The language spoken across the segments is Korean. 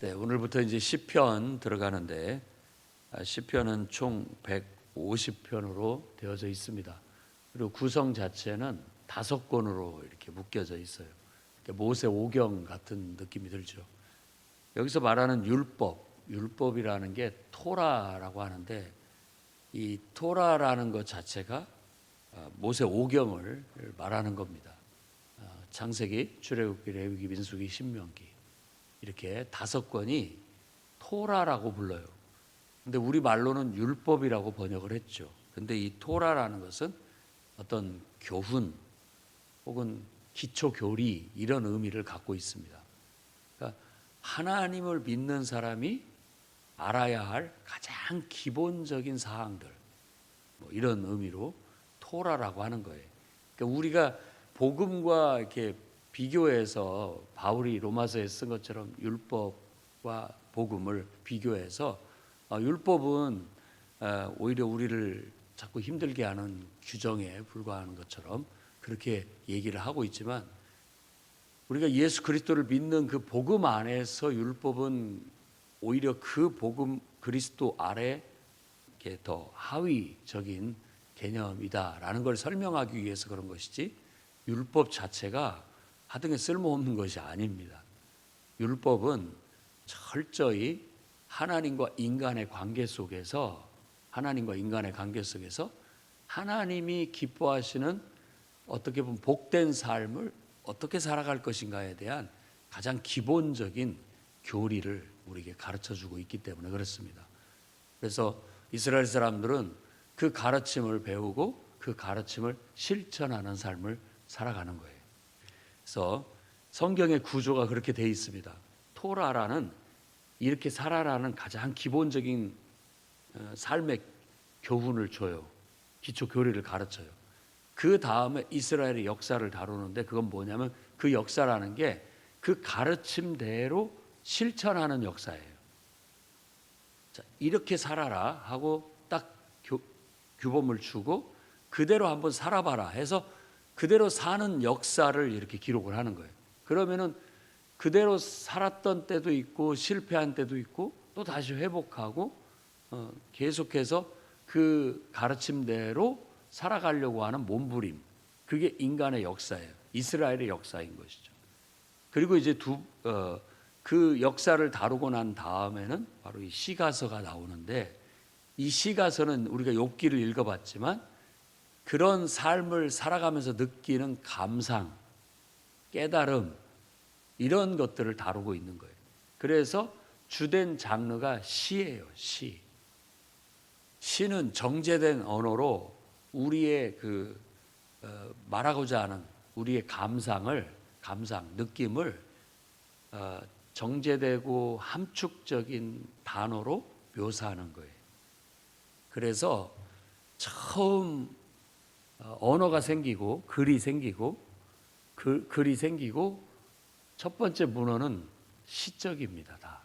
네, 오늘부터 이제 시편 들어가는데 시편은 총 150편으로 되어져 있습니다. 그리고 구성 자체는 5권으로 이렇게 묶여져 있어요. 그러니까 모세 오경 같은 느낌이 들죠. 여기서 말하는 율법이라는 게 토라라고 하는데, 이 토라라는 것 자체가 모세 오경을 말하는 겁니다. 창세기, 출애굽기, 레위기, 민수기, 신명기 이렇게 5권이 토라라고 불러요. 근데 우리 말로는 율법이라고 번역을 했죠. 근데 이 토라라는 것은 어떤 교훈 혹은 기초 교리 이런 의미를 갖고 있습니다. 그러니까 하나님을 믿는 사람이 알아야 할 가장 기본적인 사항들, 이런 의미로 토라라고 하는 거예요. 그러니까 우리가 복음과 이렇게 비교해서 바울이 로마서에 쓴 것처럼 율법과 복음을 비교해서 율법은 오히려 우리를 자꾸 힘들게 하는 규정에 불과하는 것처럼 그렇게 얘기를 하고 있지만, 우리가 예수 그리스도를 믿는 그 복음 안에서 율법은 오히려 그 복음 그리스도 아래 이렇게 더 하위적인 개념이다라는 걸 설명하기 위해서 그런 것이지, 율법 자체가 하등에 쓸모없는 것이 아닙니다. 율법은 철저히 하나님과 인간의 관계 속에서 하나님이 기뻐하시는 어떻게 보면 복된 삶을 어떻게 살아갈 것인가에 대한 가장 기본적인 교리를 우리에게 가르쳐주고 있기 때문에 그렇습니다. 그래서 이스라엘 사람들은 그 가르침을 배우고 그 가르침을 실천하는 삶을 살아가는 거예요. 그래서 성경의 구조가 그렇게 되어 있습니다. 토라라는 이렇게 살아라는 가장 기본적인 삶의 교훈을 줘요. 기초 교리를 가르쳐요. 그 다음에 이스라엘의 역사를 다루는데, 그건 뭐냐면 그 역사라는 게 그 가르침대로 실천하는 역사예요. 자, 이렇게 살아라 하고 딱 규범을 주고 그대로 한번 살아봐라 해서 그대로 사는 역사를 이렇게 기록을 하는 거예요. 그러면은 그대로 살았던 때도 있고 실패한 때도 있고 또 다시 회복하고 계속해서 그 가르침대로 살아가려고 하는 몸부림, 그게 인간의 역사예요. 이스라엘의 역사인 것이죠. 그리고 이제 그 역사를 다루고 난 다음에는 바로 이 시가서가 나오는데, 이 시가서는 우리가 욥기를 읽어봤지만 그런 삶을 살아가면서 느끼는 감상, 깨달음, 이런 것들을 다루고 있는 거예요. 그래서 주된 장르가 시예요. 시는 정제된 언어로 우리의 말하고자 하는 우리의 느낌을 정제되고 함축적인 단어로 묘사하는 거예요. 그래서 처음 언어가 생기고 글이 생기고 첫 번째 문헌은 시적입니다. 다.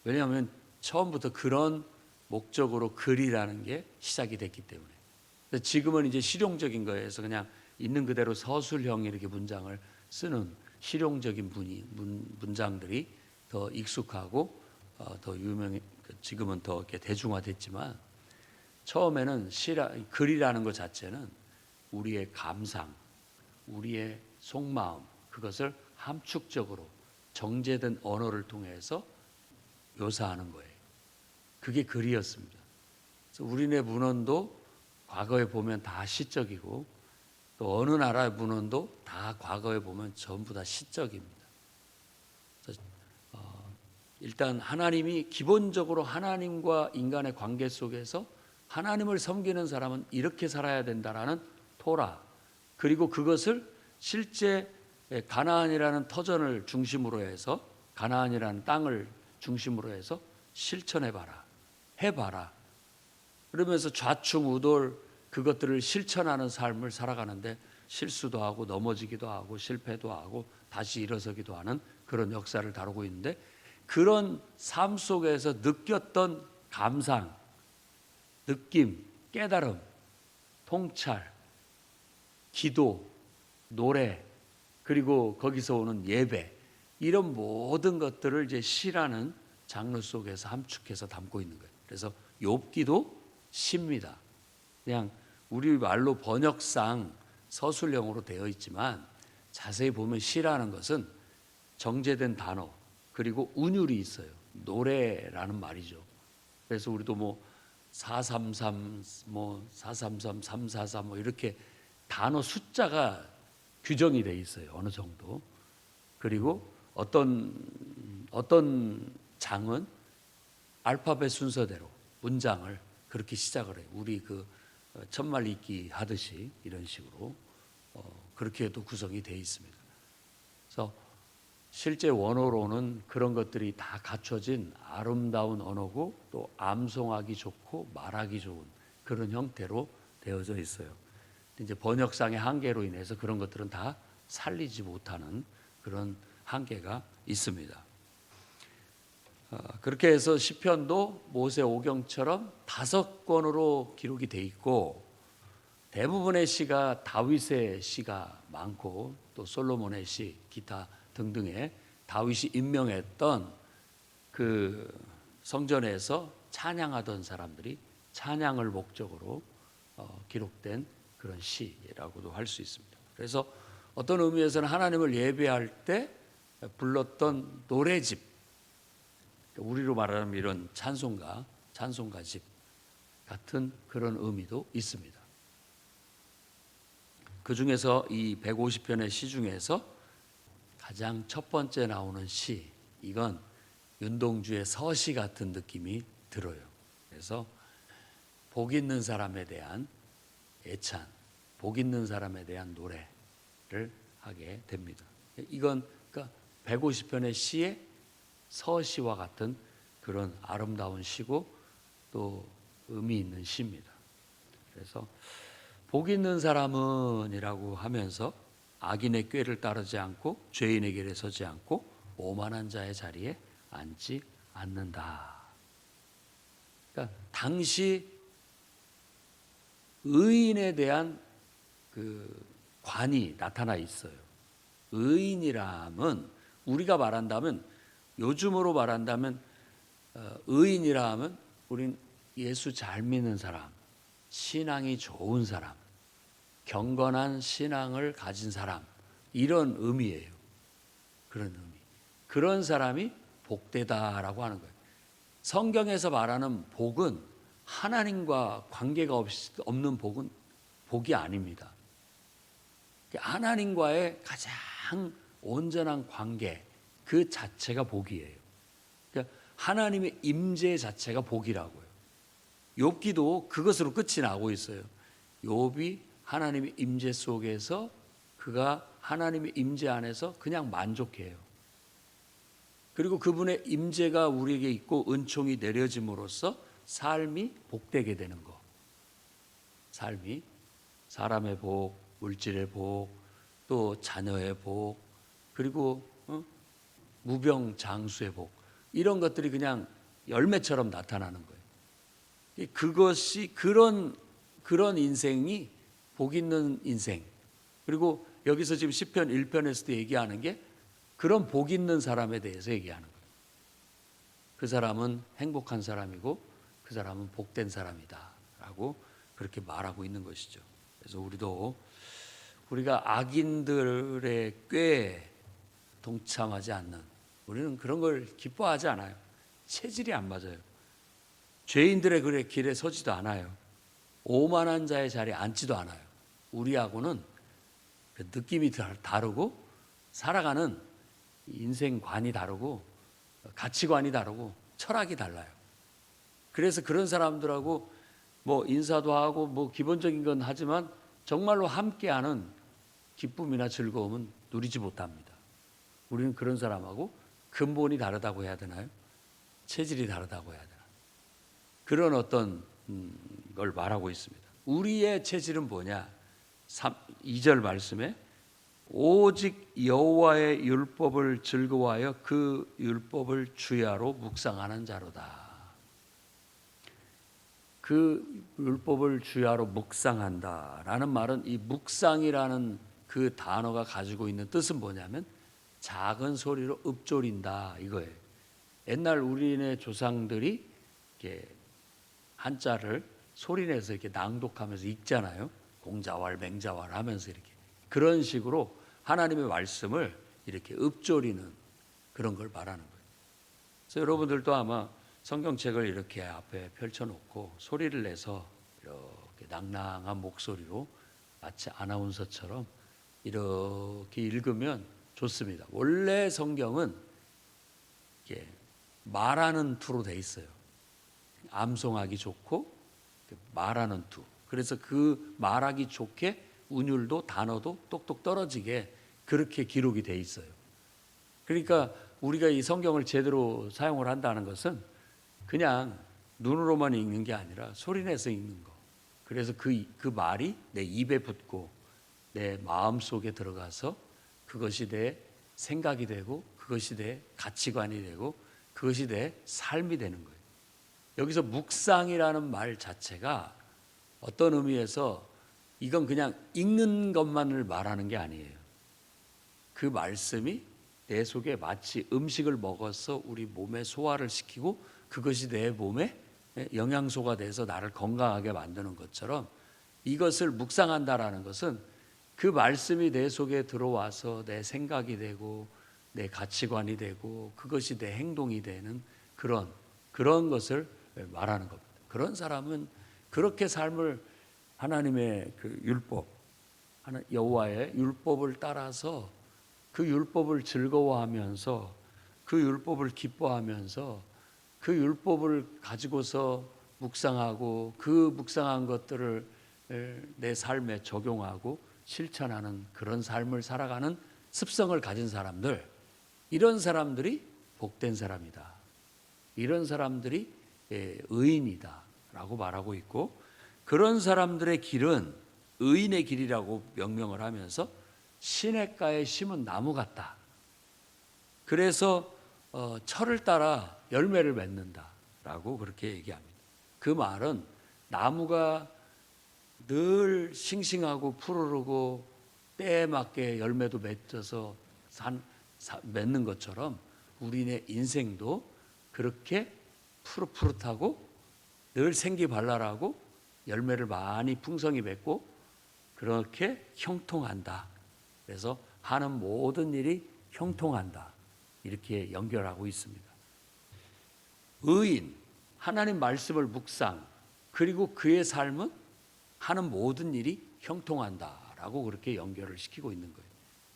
왜냐하면 처음부터 그런 목적으로 글이라는 게 시작이 됐기 때문에. 지금은 이제 실용적인 거에서 그냥 있는 그대로 서술형 이렇게 문장을 쓰는 실용적인 문장들이 더 익숙하고 더 지금은 더 이렇게 대중화됐지만, 처음에는 글이라는 것 자체는 우리의 감상, 우리의 속마음, 그것을 함축적으로 정제된 언어를 통해서 묘사하는 거예요. 그게 글이었습니다. 그래서 우리네 문헌도 과거에 보면 다 시적이고, 또 어느 나라의 문헌도 다 과거에 보면 전부 다 시적입니다. 그래서 일단 하나님이 기본적으로 하나님과 인간의 관계 속에서 하나님을 섬기는 사람은 이렇게 살아야 된다라는 토라, 그리고 그것을 실제 가나안이라는 터전을 중심으로 해서, 가나안이라는 땅을 중심으로 해서 해봐라. 그러면서 좌충우돌 그것들을 실천하는 삶을 살아가는데, 실수도 하고 넘어지기도 하고 실패도 하고 다시 일어서기도 하는 그런 역사를 다루고 있는데, 그런 삶 속에서 느꼈던 감상, 느낌, 깨달음, 통찰, 기도, 노래, 그리고 거기서 오는 예배, 이런 모든 것들을 이제 시라는 장르 속에서 함축해서 담고 있는 거예요. 그래서 욥기도 시입니다. 그냥 우리 말로 번역상 서술형으로 되어 있지만 자세히 보면 시라는 것은 정제된 단어 그리고 운율이 있어요. 노래라는 말이죠. 그래서 우리도 뭐 433, 뭐 433, 344 뭐 이렇게 단어 숫자가 규정이 돼 있어요. 어느 정도. 그리고 어떤 장은 알파벳 순서대로 문장을 그렇게 시작을 해요. 우리 그 천말 읽기 하듯이 이런 식으로 그렇게도 구성이 되어 있습니다. 그래서 실제 원어로는 그런 것들이 다 갖춰진 아름다운 언어고 또 암송하기 좋고 말하기 좋은 그런 형태로 되어져 있어요. 이제 번역상의 한계로 인해서 그런 것들은 다 살리지 못하는 그런 한계가 있습니다. 그렇게 해서 시편도 모세 오경처럼 5권으로 기록이 돼 있고 대부분의 시가 다윗의 시가 많고 또 솔로몬의 시, 기타 등등의 다윗이 임명했던 그 성전에서 찬양하던 사람들이 찬양을 목적으로 기록된 그런 시라고도 할 수 있습니다. 그래서 어떤 의미에서는 하나님을 예배할 때 불렀던 노래집, 우리로 말하면 이런 찬송가집 같은 그런 의미도 있습니다. 그 중에서 이 150편의 시 중에서 가장 첫 번째 나오는 시, 이건 윤동주의 서시 같은 느낌이 들어요. 그래서 복 있는 사람에 대한 애찬, 복 있는 사람에 대한 노래를 하게 됩니다. 이건 그러니까 150편의 시의 서시와 같은 그런 아름다운 시고 또 의미 있는 시입니다. 그래서 복 있는 사람은 이라고 하면서 악인의 꾀를 따르지 않고 죄인의 길에 서지 않고 오만한 자의 자리에 앉지 않는다. 그러니까 당시 의인에 대한 그 관이 나타나 있어요. 의인이라면 우리가 말한다면 요즘으로 말한다면 의인이라 하면 우린 예수 잘 믿는 사람, 신앙이 좋은 사람, 경건한 신앙을 가진 사람 이런 의미예요. 그런 의미. 그런 사람이 복되다라고 하는 거예요. 성경에서 말하는 복은 하나님과 관계가 없는 복은 복이 아닙니다. 하나님과의 가장 온전한 관계 그 자체가 복이에요. 그러니까 하나님의 임재 자체가 복이라고요. 욥기도 그것으로 끝이 나고 있어요. 욥이 하나님의 임재 속에서 그가 하나님의 임재 안에서 그냥 만족해요. 그리고 그분의 임재가 우리에게 있고 은총이 내려짐으로써 삶이 복되게 되는 거. 삶이 사람의 복, 물질의 복, 또 자녀의 복, 그리고 무병장수의 복 이런 것들이 그냥 열매처럼 나타나는 거예요. 그것이 그런 인생이 복 있는 인생. 그리고 여기서 지금 시편 1편에서도 얘기하는 게 그런 복 있는 사람에 대해서 얘기하는 거예요. 그 사람은 행복한 사람이고 그 사람은 복된 사람이다 라고 그렇게 말하고 있는 것이죠. 그래서 우리가 악인들의 꾀에 동참하지 않는, 우리는 그런 걸 기뻐하지 않아요. 체질이 안 맞아요. 죄인들의 길에 서지도 않아요. 오만한 자의 자리에 앉지도 않아요. 우리하고는 느낌이 다르고 살아가는 인생관이 다르고 가치관이 다르고 철학이 달라요. 그래서 그런 사람들하고 뭐 인사도 하고 뭐 기본적인 건 하지만 정말로 함께하는 기쁨이나 즐거움은 누리지 못합니다. 우리는 그런 사람하고 근본이 다르다고 해야 되나요? 체질이 다르다고 해야 되나? 그런 어떤 걸 말하고 있습니다. 우리의 체질은 뭐냐? 2절 말씀에 오직 여호와의 율법을 즐거워하여 그 율법을 주야로 묵상하는 자로다. 그 율법을 주야로 묵상한다라는 말은 이 묵상이라는 그 단어가 가지고 있는 뜻은 뭐냐면 작은 소리로 읊조린다 이거예요. 옛날 우리네 조상들이 이렇게 한자를 소리내서 이렇게 낭독하면서 읽잖아요. 공자왈 맹자왈 하면서 이렇게 그런 식으로 하나님의 말씀을 이렇게 읊조리는 그런 걸 말하는 거예요. 그래서 여러분들도 아마 성경책을 이렇게 앞에 펼쳐놓고 소리를 내서 이렇게 낭낭한 목소리로 마치 아나운서처럼 이렇게 읽으면 좋습니다. 원래 성경은 이렇게 말하는 투로 돼 있어요. 암송하기 좋고 말하는 투. 그래서 그 말하기 좋게 운율도 단어도 똑똑 떨어지게 그렇게 기록이 돼 있어요. 그러니까 우리가 이 성경을 제대로 사용을 한다는 것은 그냥 눈으로만 읽는 게 아니라 소리내서 읽는 거. 그래서 그 말이 내 입에 붙고 내 마음 속에 들어가서 그것이 내 생각이 되고 그것이 내 가치관이 되고 그것이 내 삶이 되는 거예요. 여기서 묵상이라는 말 자체가 어떤 의미에서 이건 그냥 읽는 것만을 말하는 게 아니에요. 그 말씀이 내 속에 마치 음식을 먹어서 우리 몸에 소화를 시키고 그것이 내 몸에 영양소가 돼서 나를 건강하게 만드는 것처럼 이것을 묵상한다라는 것은 그 말씀이 내 속에 들어와서 내 생각이 되고 내 가치관이 되고 그것이 내 행동이 되는 그런 것을 말하는 겁니다. 그런 사람은 그렇게 삶을 하나님의 그 율법, 여호와의 율법을 따라서 그 율법을 즐거워하면서 그 율법을 기뻐하면서 그 율법을 가지고서 묵상하고 그 묵상한 것들을 내 삶에 적용하고 실천하는 그런 삶을 살아가는 습성을 가진 사람들, 이런 사람들이 복된 사람이다. 이런 사람들이 의인이다 라고 말하고 있고, 그런 사람들의 길은 의인의 길이라고 명명을 하면서 시냇가에 심은 나무 같다. 그래서 철을 따라 열매를 맺는다 라고 그렇게 얘기합니다. 그 말은 나무가 늘 싱싱하고 푸르르고 때에 맞게 열매도 맺어서 맺는 것처럼 우리네 인생도 그렇게 푸릇푸릇하고 늘 생기발랄하고 열매를 많이 풍성히 맺고 그렇게 형통한다. 그래서 하는 모든 일이 형통한다. 이렇게 연결하고 있습니다. 의인, 하나님 말씀을 묵상, 그리고 그의 삶은 하는 모든 일이 형통한다라고 그렇게 연결을 시키고 있는 거예요.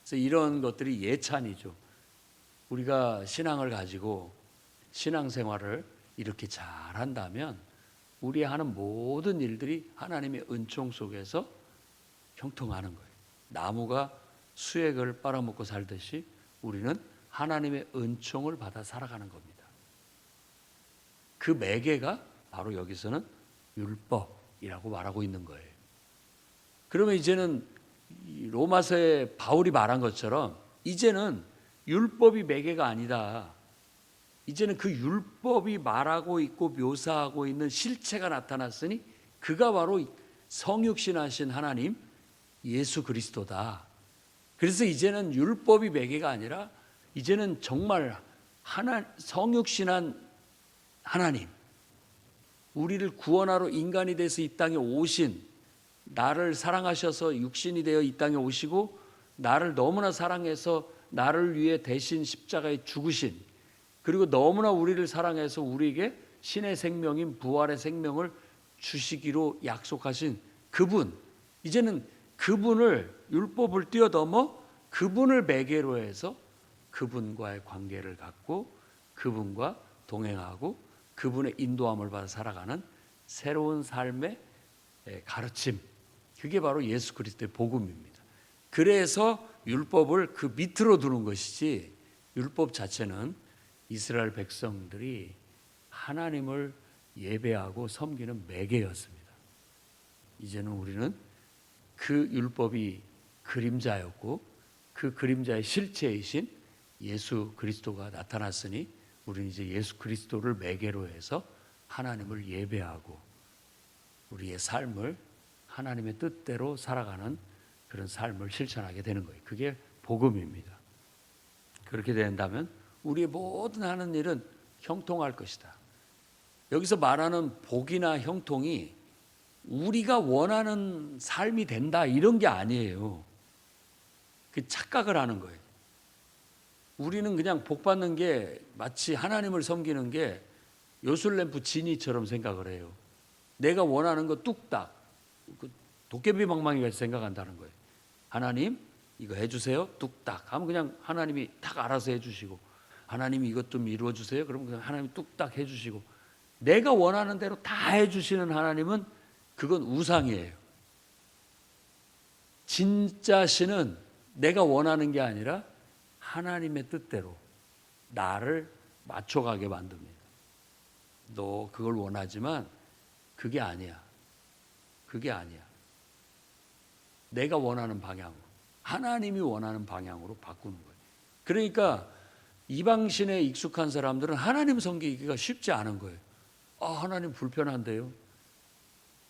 그래서 이런 것들이 예찬이죠. 우리가 신앙을 가지고 신앙생활을 이렇게 잘 한다면 우리 하는 모든 일들이 하나님의 은총 속에서 형통하는 거예요. 나무가 수액을 빨아먹고 살듯이 우리는 하나님의 은총을 받아 살아가는 겁니다. 그 매개가 바로 여기서는 율법이라고 말하고 있는 거예요. 그러면 이제는 로마서에 바울이 말한 것처럼 이제는 율법이 매개가 아니다. 이제는 그 율법이 말하고 있고 묘사하고 있는 실체가 나타났으니 그가 바로 성육신하신 하나님 예수 그리스도다. 그래서 이제는 율법이 매개가 아니라 이제는 정말 성육신한 하나님, 우리를 구원하러 인간이 돼서 이 땅에 오신, 나를 사랑하셔서 육신이 되어 이 땅에 오시고 나를 너무나 사랑해서 나를 위해 대신 십자가에 죽으신, 그리고 너무나 우리를 사랑해서 우리에게 신의 생명인 부활의 생명을 주시기로 약속하신 그분, 이제는 그분을 율법을 뛰어넘어 그분을 매개로 해서 그분과의 관계를 갖고 그분과 동행하고 그분의 인도함을 받아 살아가는 새로운 삶의 가르침, 그게 바로 예수 그리스도의 복음입니다. 그래서 율법을 그 밑으로 두는 것이지 율법 자체는 이스라엘 백성들이 하나님을 예배하고 섬기는 매개였습니다. 이제는 우리는 그 율법이 그림자였고 그 그림자의 실체이신 예수 그리스도가 나타났으니 우리는 이제 예수 그리스도를 매개로 해서 하나님을 예배하고 우리의 삶을 하나님의 뜻대로 살아가는 그런 삶을 실천하게 되는 거예요. 그게 복음입니다. 그렇게 된다면 우리의 모든 하는 일은 형통할 것이다. 여기서 말하는 복이나 형통이 우리가 원하는 삶이 된다 이런 게 아니에요. 그 착각을 하는 거예요. 우리는 그냥 복 받는 게 마치 하나님을 섬기는 게 요술램프 지니처럼 생각을 해요. 내가 원하는 거 뚝딱 도깨비 방망이같이 생각한다는 거예요. 하나님 이거 해주세요 뚝딱 하면 그냥 하나님이 딱 알아서 해주시고, 하나님이 이것 좀 이루어주세요 그러면 그냥 하나님이 뚝딱 해주시고, 내가 원하는 대로 다 해주시는 하나님은 그건 우상이에요. 진짜 신은 내가 원하는 게 아니라 하나님의 뜻대로 나를 맞춰가게 만듭니다. 너 그걸 원하지만 그게 아니야. 그게 아니야. 내가 원하는 방향으로, 하나님이 원하는 방향으로 바꾸는 거예요. 그러니까 이방신에 익숙한 사람들은 하나님 섬기기가 쉽지 않은 거예요. 하나님 불편한데요.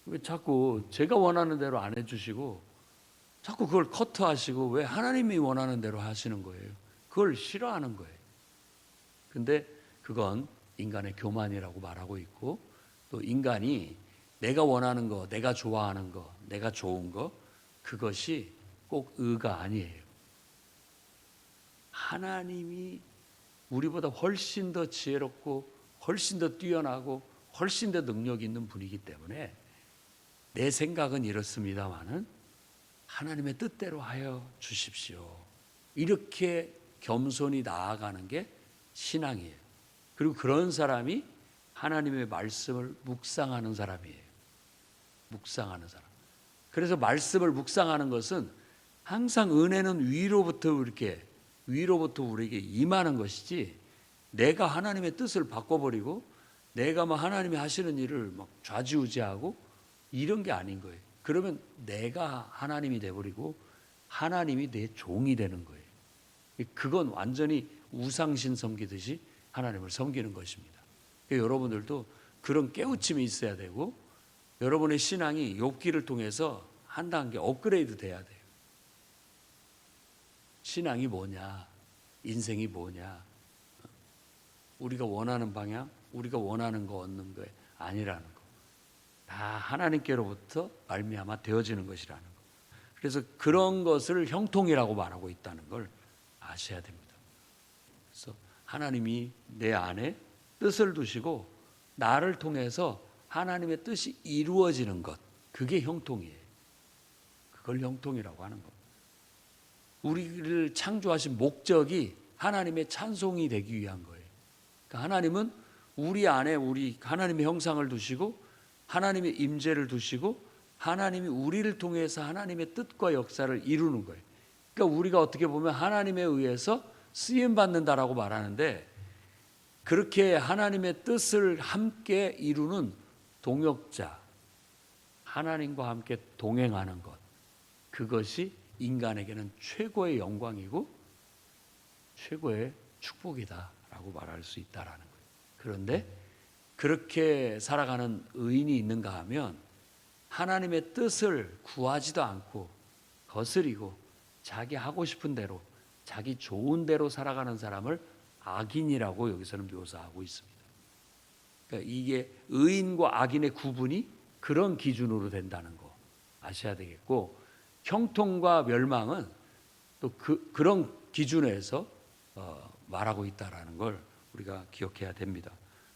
왜 자꾸 제가 원하는 대로 안 해주시고 자꾸 그걸 커트하시고 왜 하나님이 원하는 대로 하시는 거예요. 그걸 싫어하는 거예요. 근데 그건 인간의 교만이라고 말하고 있고, 또 인간이 내가 원하는 거, 내가 좋아하는 거, 내가 좋은 거, 그것이 꼭 의가 아니에요. 하나님이 우리보다 훨씬 더 지혜롭고 훨씬 더 뛰어나고 훨씬 더 능력 있는 분이기 때문에 내 생각은 이렇습니다마는 하나님의 뜻대로 하여 주십시오. 이렇게 겸손히 나아가는 게 신앙이에요. 그리고 그런 사람이 하나님의 말씀을 묵상하는 사람이에요. 묵상하는 사람. 그래서 말씀을 묵상하는 것은 항상 은혜는 위로부터 우리에게 임하는 것이지, 내가 하나님의 뜻을 바꿔버리고 내가 하나님이 하시는 일을 좌지우지하고 이런 게 아닌 거예요. 그러면 내가 하나님이 돼버리고 하나님이 내 종이 되는 거예요. 그건 완전히 우상신 섬기듯이 하나님을 섬기는 것입니다. 여러분들도 그런 깨우침이 있어야 되고, 여러분의 신앙이 욥기를 통해서 한 단계 업그레이드 돼야 돼요. 신앙이 뭐냐, 인생이 뭐냐, 우리가 원하는 방향, 우리가 원하는 거 얻는 게 아니라는 거, 다 하나님께로부터 말미암아 되어지는 것이라는 거. 그래서 그런 것을 형통이라고 말하고 있다는 걸 아셔야 됩니다. 그래서 하나님이 내 안에 뜻을 두시고 나를 통해서 하나님의 뜻이 이루어지는 것, 그게 형통이에요. 그걸 형통이라고 하는 겁니다. 우리를 창조하신 목적이 하나님의 찬송이 되기 위한 거예요. 그러니까 하나님은 우리 안에 하나님의 형상을 두시고 하나님의 임재를 두시고 하나님이 우리를 통해서 하나님의 뜻과 역사를 이루는 거예요. 그러니까 우리가 어떻게 보면 하나님에 의해서 쓰임 받는다라고 말하는데, 그렇게 하나님의 뜻을 함께 이루는 동역자, 하나님과 함께 동행하는 것, 그것이 인간에게는 최고의 영광이고 최고의 축복이다라고 말할 수 있다라는 거예요. 그런데 그렇게 살아가는 의인이 있는가 하면 하나님의 뜻을 구하지도 않고 거스리고 자기 하고 싶은 대로, 자기 좋은 대로 살아가는 사람을 악인이라고 여기서는 묘사하고 있습니다. 그러니까 이게 의인과 악인의 구분이 그런 기준으로 된다는 거 아셔야 되겠고, 형통과 멸망은 또 그런 기준에서 말하고 있다라는 걸 우리가 기억해야 됩니다.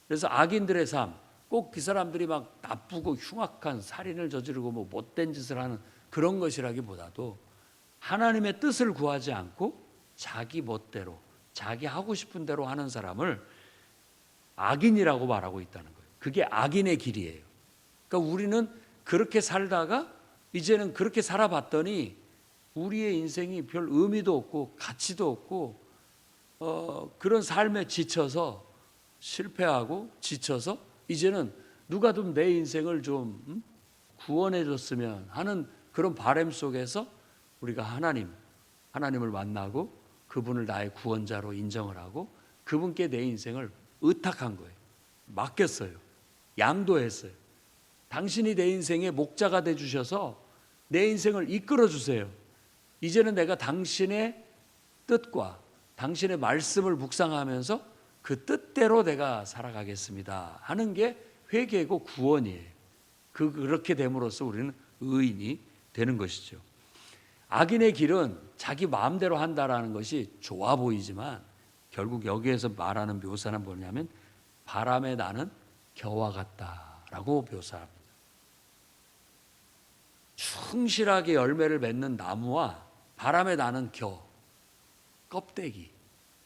그래서 악인들의 삶, 꼭 그 사람들이 막 나쁘고 흉악한 살인을 저지르고 못된 짓을 하는 그런 것이라기보다도 하나님의 뜻을 구하지 않고 자기 멋대로, 자기 하고 싶은 대로 하는 사람을 악인이라고 말하고 있다는 거예요. 그게 악인의 길이에요. 그러니까 우리는 그렇게 살다가 이제는 그렇게 살아봤더니 우리의 인생이 별 의미도 없고 가치도 없고 그런 삶에 지쳐서 실패하고 지쳐서 이제는 누가 좀 내 인생을 좀 구원해 줬으면 하는 그런 바람 속에서 우리가 하나님을 만나고 그분을 나의 구원자로 인정을 하고 그분께 내 인생을 의탁한 거예요. 맡겼어요. 양도했어요. 당신이 내 인생의 목자가 돼 주셔서 내 인생을 이끌어 주세요. 이제는 내가 당신의 뜻과 당신의 말씀을 묵상하면서 그 뜻대로 내가 살아가겠습니다 하는 게 회개고 구원이에요. 그렇게 됨으로써 우리는 의인이 되는 것이죠. 악인의 길은 자기 마음대로 한다라는 것이 좋아 보이지만 결국 여기에서 말하는 묘사는 뭐냐면 바람에 나는 겨와 같다라고 묘사합니다. 충실하게 열매를 맺는 나무와 바람에 나는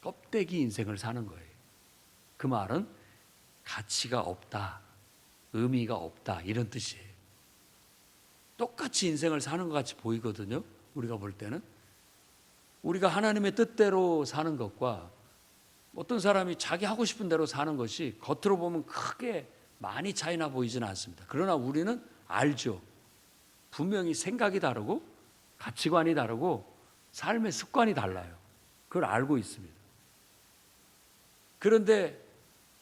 껍데기 인생을 사는 거예요. 그 말은 가치가 없다, 의미가 없다 이런 뜻이에요. 똑같이 인생을 사는 것 같이 보이거든요. 우리가 볼 때는 우리가 하나님의 뜻대로 사는 것과 어떤 사람이 자기 하고 싶은 대로 사는 것이 겉으로 보면 크게 많이 차이나 보이지는 않습니다. 그러나 우리는 알죠. 분명히 생각이 다르고 가치관이 다르고 삶의 습관이 달라요. 그걸 알고 있습니다. 그런데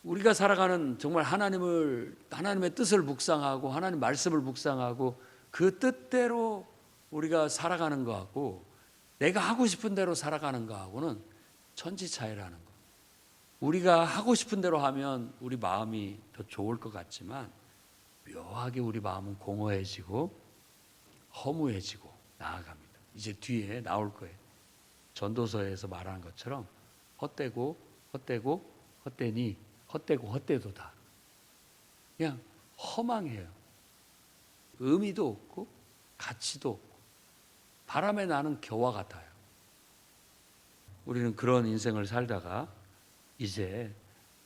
우리가 살아가는 정말 하나님의 뜻을 묵상하고 하나님 말씀을 묵상하고 그 뜻대로 우리가 살아가는 거하고 내가 하고 싶은 대로 살아가는 거하고는 천지 차이라는 거. 우리가 하고 싶은 대로 하면 우리 마음이 더 좋을 것 같지만 묘하게 우리 마음은 공허해지고 허무해지고 나아갑니다. 이제 뒤에 나올 거예요. 전도서에서 말하는 것처럼 헛되고 헛되니 헛되고 헛되도다. 그냥 허망해요. 의미도 없고 가치도 없고 바람에 나는 겨와 같아요. 우리는 그런 인생을 살다가 이제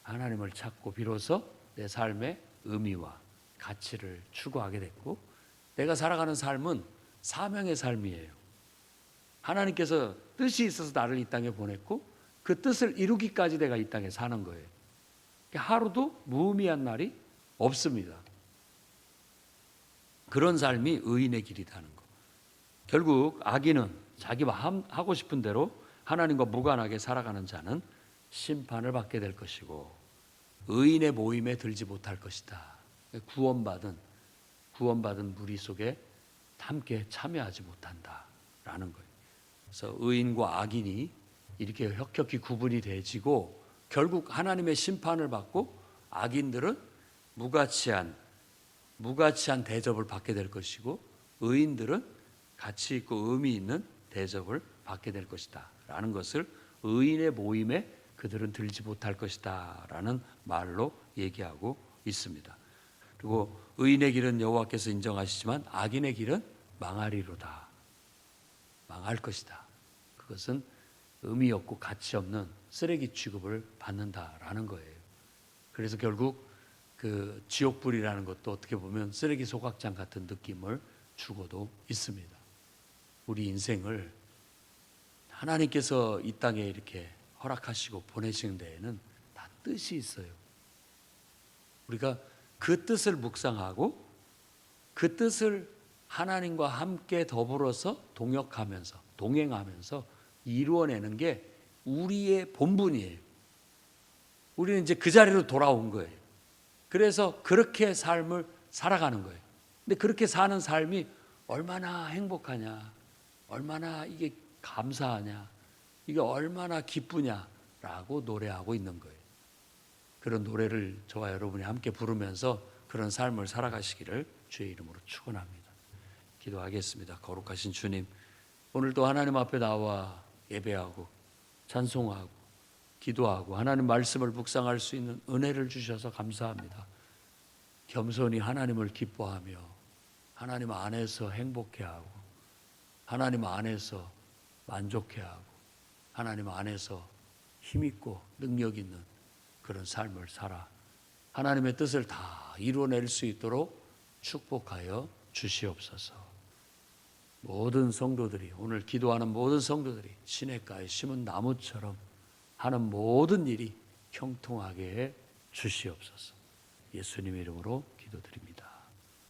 하나님을 찾고 비로소 내 삶의 의미와 가치를 추구하게 됐고 내가 살아가는 삶은 사명의 삶이에요. 하나님께서 뜻이 있어서 나를 이 땅에 보냈고 그 뜻을 이루기까지 내가 이 땅에 사는 거예요. 하루도 무의미한 날이 없습니다. 그런 삶이 의인의 길이라는 거. 결국 악인은 자기가 하고 싶은 대로 하나님과 무관하게 살아가는 자는 심판을 받게 될 것이고 의인의 모임에 들지 못할 것이다. 구원받은 무리 속에 함께 참여하지 못한다라는 거예요. 그래서 의인과 악인이 이렇게 혁혁히 구분이 되지고 결국 하나님의 심판을 받고 악인들은 무가치한 대접을 받게 될 것이고 의인들은 가치 있고 의미 있는 대접을 받게 될 것이다 라는 것을 의인의 모임에 그들은 들지 못할 것이다 라는 말로 얘기하고 있습니다. 그리고 의인의 길은 여호와께서 인정하시지만 악인의 길은 망하리로다. 망할 것이다. 그것은 의미 없고 가치 없는 쓰레기 취급을 받는다라는 거예요. 그래서 결국 그 지옥불이라는 것도 어떻게 보면 쓰레기 소각장 같은 느낌을 주고도 있습니다. 우리 인생을 하나님께서 이 땅에 이렇게 허락하시고 보내신 데에는 다 뜻이 있어요. 우리가 그 뜻을 묵상하고 그 뜻을 하나님과 함께 더불어서 동행하면서 이루어내는 게 우리의 본분이에요. 우리는 이제 그 자리로 돌아온 거예요. 그래서 그렇게 삶을 살아가는 거예요. 근데 그렇게 사는 삶이 얼마나 행복하냐, 얼마나 이게 감사하냐, 이게 얼마나 기쁘냐라고 노래하고 있는 거예요. 그런 노래를 저와 여러분이 함께 부르면서 그런 삶을 살아가시기를 주의 이름으로 축원합니다. 기도하겠습니다. 거룩하신 주님, 오늘도 하나님 앞에 나와 예배하고 찬송하고 기도하고 하나님 말씀을 묵상할 수 있는 은혜를 주셔서 감사합니다. 겸손히 하나님을 기뻐하며 하나님 안에서 행복해하고 하나님 안에서 만족해하고 하나님 안에서 힘있고 능력 있는 그런 삶을 살아 하나님의 뜻을 다 이루어낼 수 있도록 축복하여 주시옵소서. 모든 성도들이 오늘 기도하는 모든 성도들이 시냇가에 심은 나무처럼 하는 모든 일이 형통하게 해 주시옵소서. 예수님 이름으로 기도드립니다.